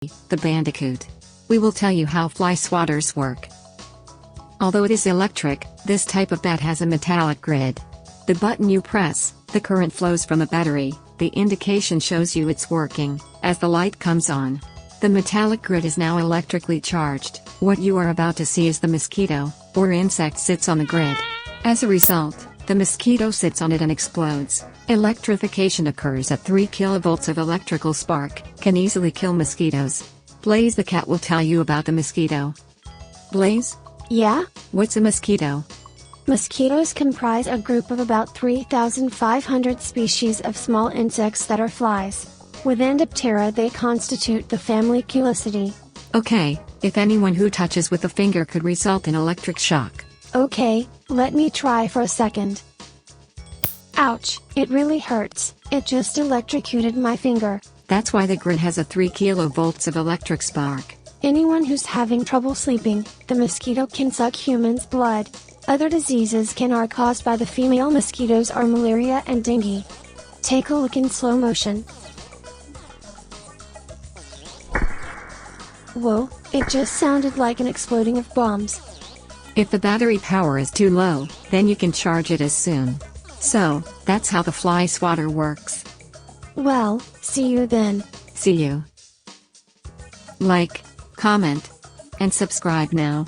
the Bandicoot. We will tell you how fly swatters work. Although it is electric, this type of bat has a metallic grid. The button you press, the current flows from a battery, the indication shows you it's working, as the light comes on. The metallic grid is now electrically charged. What you are about to see is the mosquito, or insect sits on the grid. As a result, the mosquito sits on it and explodes. Electrification occurs at 3 kilovolts of electrical spark, can easily kill mosquitoes. Blaze the cat will tell you about the mosquito. Blaze? Yeah? What's a mosquito? Mosquitoes comprise a group of about 3,500 species of small insects that are flies. Within Diptera they constitute the family Culicidae. Okay, if anyone who touches with a finger could result in electric shock. Okay, let me try for a second. Ouch, it really hurts, it just electrocuted my finger. That's why the grid has a 3 kilovolts of electric spark. Anyone who's having trouble sleeping, the mosquito can suck humans' blood. Other diseases are caused by the female mosquitoes are malaria and dengue. Take a look in slow motion. Whoa, it just sounded like an exploding of bombs. If the battery power is too low, then you can charge it as soon. So, that's how the fly swatter works. Well, see you then. See you. Like, comment, and subscribe now.